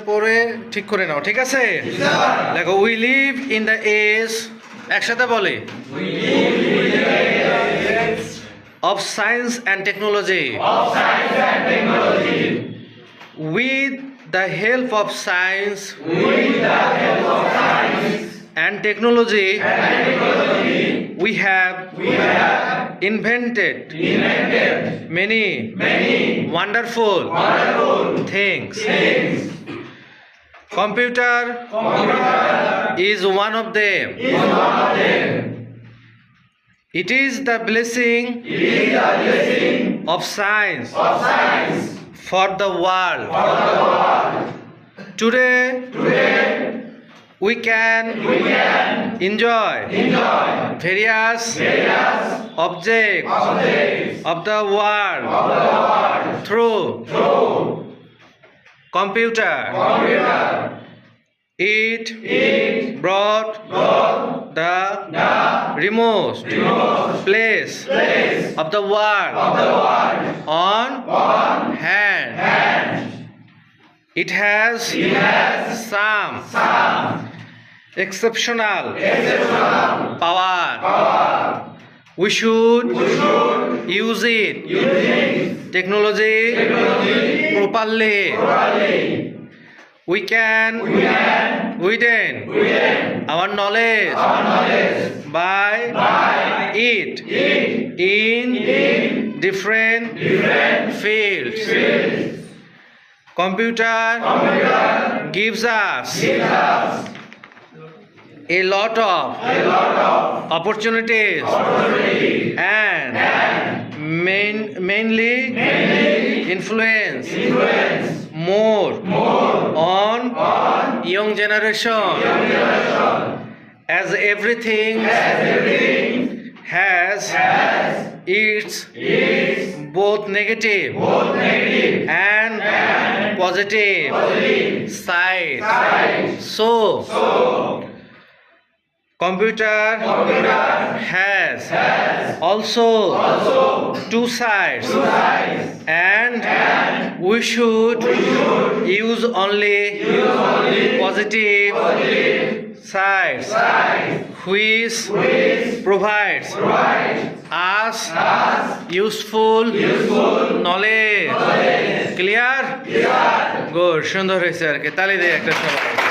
পরে ঠিক করে নাও, ঠিক আছে? দেখো, we live in the age, একসাথে বলে, of science and technology. With the help of science and technology, we have invented many wonderful things. Computer is one of them. It is the blessing of science for the world. Today we can enjoy various objects of the world through computer. It brought the remote place of the world on hand. It has some exceptional power. We should use it technology properly. We can widen our knowledge by it in different fields. Computer gives us a lot of opportunities and mainly influence more on young generation, as everything has its both negative and positive side. So computer has also two sides, and we should use only positive sides, which provides us useful knowledge. Clear? Good. সুন্দর হয়েছে আর কি, তালি দেয় একটা সবাই।